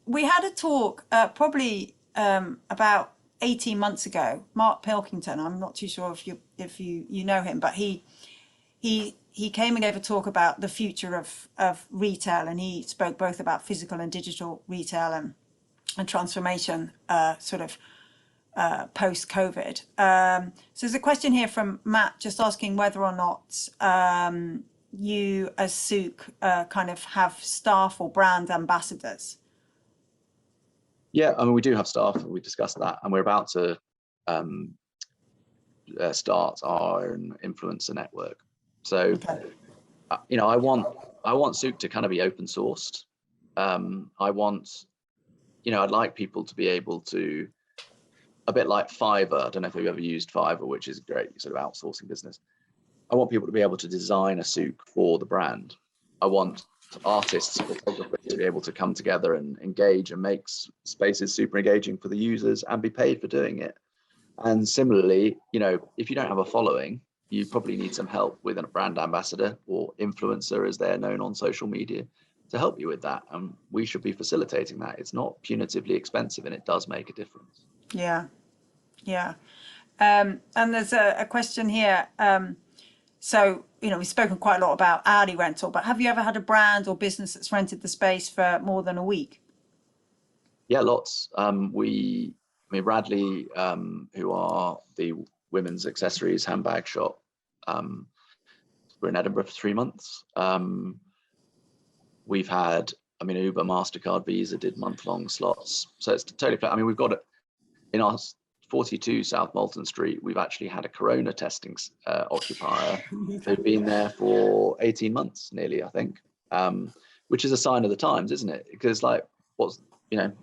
We had a talk about 18 months ago. Mark Pilkington, I'm not too sure if you know him, but he came and gave a talk about the future of retail, and he spoke both about physical and digital retail and transformation post-COVID. So there's a question here from Matt just asking whether or not you as Sook kind of have staff or brand ambassadors. Yeah, I mean, we do have staff. We discussed that, and we're about to start our influencer network. So, Okay. I want Sook to kind of be open sourced. I want, I'd like people to be able to, a bit like Fiverr. I don't know if you've ever used Fiverr, which is a great sort of outsourcing business. I want people to be able to design a Sook for the brand. I want artists, photographers to be able to come together and engage and make spaces super engaging for the users and be paid for doing it. And similarly, if you don't have a following, you probably need some help with a brand ambassador or influencer, as they're known on social media, to help you with that. And we should be facilitating that. It's not punitively expensive, and it does make a difference. Yeah. And there's a question here. So, we've spoken quite a lot about hourly rental, but have you ever had a brand or business that's rented the space for more than a week? Yeah, lots. Radley, who are the women's accessories handbag shop, we're in Edinburgh for 3 months. We've had, Uber, MasterCard, Visa did month-long slots. So it's totally flat. We've got it in our 42 South Molton Street. We've actually had a corona testing occupier who'd been there for 18 months nearly, I think, which is a sign of the times, isn't it? Because there's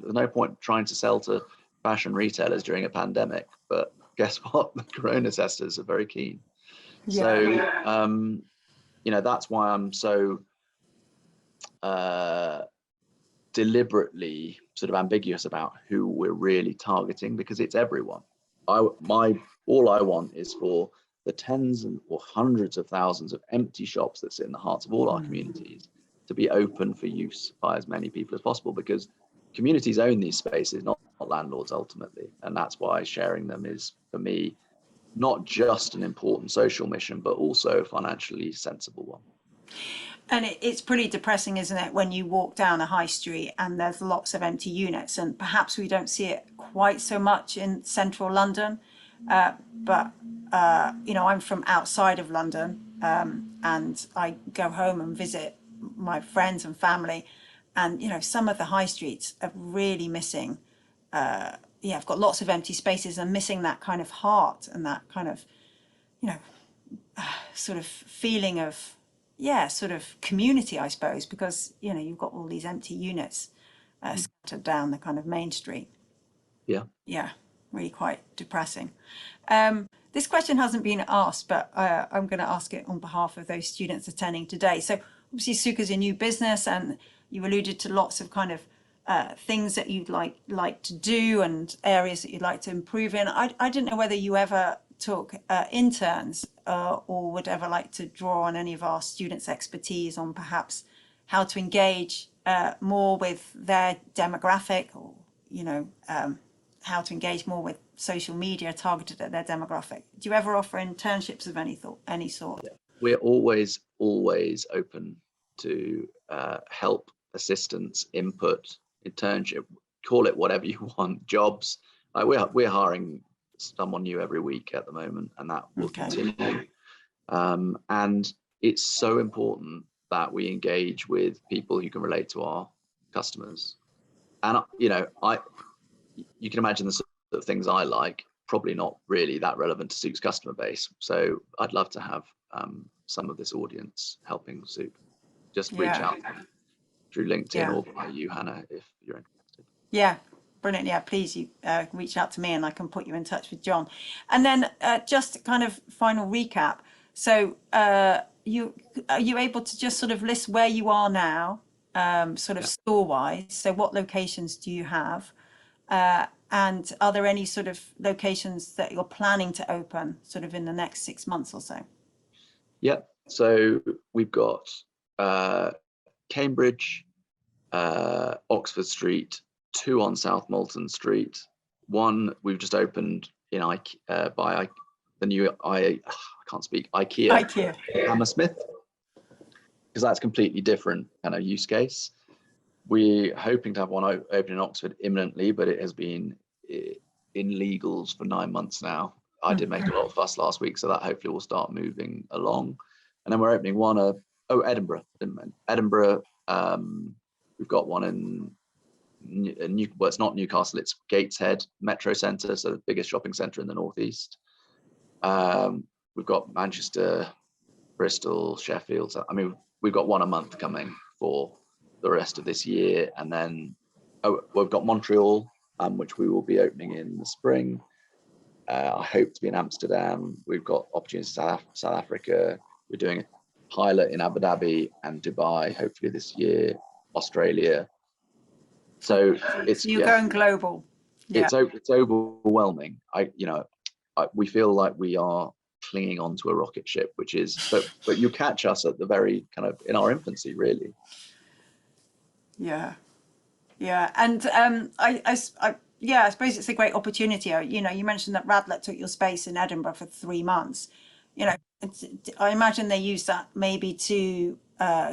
no point trying to sell to fashion retailers during a pandemic, but guess what? The corona testers are very keen. Yeah. So, that's why I'm so deliberately sort of ambiguous about who we're really targeting, because it's everyone. All I want is for the tens or hundreds of thousands of empty shops that sit in the hearts of all our communities to be open for use by as many people as possible, because communities own these spaces, not landlords ultimately. And that's why sharing them is, for me, not just an important social mission, but also a financially sensible one. And it's pretty depressing, isn't it, when you walk down a high street and there's lots of empty units, and perhaps we don't see it quite so much in central London. But I'm from outside of London, and I go home and visit my friends and family, and some of the high streets are really missing. I've got lots of empty spaces and missing that kind of heart and that kind of sort of feeling of sort of community, I suppose, because you've got all these empty units scattered down the kind of main street. Yeah, really quite depressing. This question hasn't been asked, but I'm going to ask it on behalf of those students attending today. So obviously Sook is a new business, and you alluded to lots of kind of things that you'd like to do and areas that you'd like to improve in. I didn't know whether you ever took interns or would ever like to draw on any of our students' expertise on perhaps how to engage more with their demographic, or how to engage more with social media targeted at their demographic. Do you ever offer internships of any sort? Yeah. We're always open to help, assistance, input, internship, call it whatever you want, jobs. We're hiring someone new every week at the moment, and that will continue. And it's so important that we engage with people who can relate to our customers. And you can imagine the sort of things I like, probably not really that relevant to Sook's customer base. So I'd love to have some of this audience helping Sook. Just reach out through LinkedIn or by you, Hannah, if you're interested. Yeah, brilliant. Yeah, please, you reach out to me and I can put you in touch with John. And then just kind of final recap. So are you able to just sort of list where you are now, sort of Yeah. store wise? So what locations do you have? And are there any sort of locations that you're planning to open sort of in the next 6 months or so? Yep. So we've got Cambridge, Oxford Street, 2 on South Molton Street. 1 we've just opened in the new I can't speak IKEA Hammersmith, because that's completely different kind of use case. We're hoping to have one open in Oxford imminently, but it has been in legals for 9 months now. I did make a lot of fuss last week, so that hopefully will start moving along. And then we're opening one Edinburgh. Edinburgh. We've got one in well, it's not Newcastle, it's Gateshead Metro Centre, so the biggest shopping centre in the northeast. We've got Manchester, Bristol, Sheffield. So, I mean, we've got one a month coming for the rest of this year, and then we've got Montreal, which we will be opening in the spring. I hope to be in Amsterdam. We've got opportunities in South Africa. We're doing a pilot in Abu Dhabi and Dubai, hopefully this year. Australia. So it's You're going global. Yeah. It's overwhelming. We feel like we are clinging onto a rocket ship, which is, but you catch us at the very kind of in our infancy, really. Yeah. And I suppose it's a great opportunity. You know, you mentioned that Radlett took your space in Edinburgh for 3 months. You know, I imagine they used that maybe to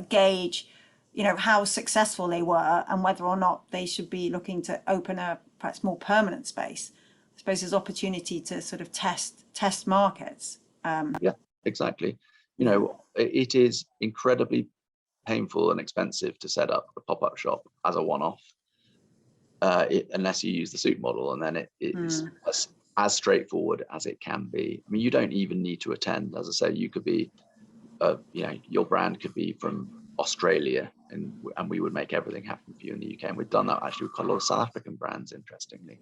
gauge, you know, how successful they were and whether or not they should be looking to open a perhaps more permanent space. I suppose there's opportunity to sort of test markets. Yeah, exactly. You know, it is incredibly painful and expensive to set up a pop-up shop as a one-off, unless you use the Sook model, and then it is as straightforward as it can be. I mean, you don't even need to attend. As I say, you could be, you know, your brand could be from Australia, and we would make everything happen for you in the UK. And we've done that actually with quite a lot of South African brands, interestingly.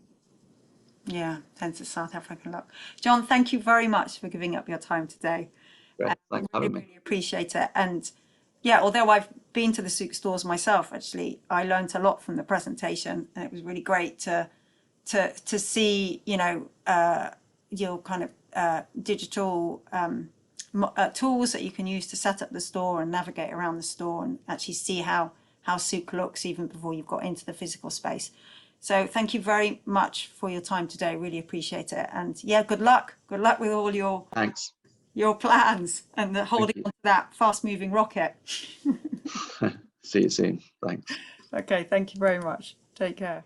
Yeah, hence the South African look. John, thank you very much for giving up your time today. Great. Thanks for having me. Really appreciate it. And yeah, although I've been to the Sook stores myself, actually, I learned a lot from the presentation, and it was really great to see, you know, your kind of digital tools that you can use to set up the store and navigate around the store and actually see how Sook looks even before you've got into the physical space. So thank you very much for your time today. Really appreciate it. And yeah, good luck. Good luck with all your plans and holding on to that fast moving rocket. See you soon. Thanks. Okay, thank you very much. Take care.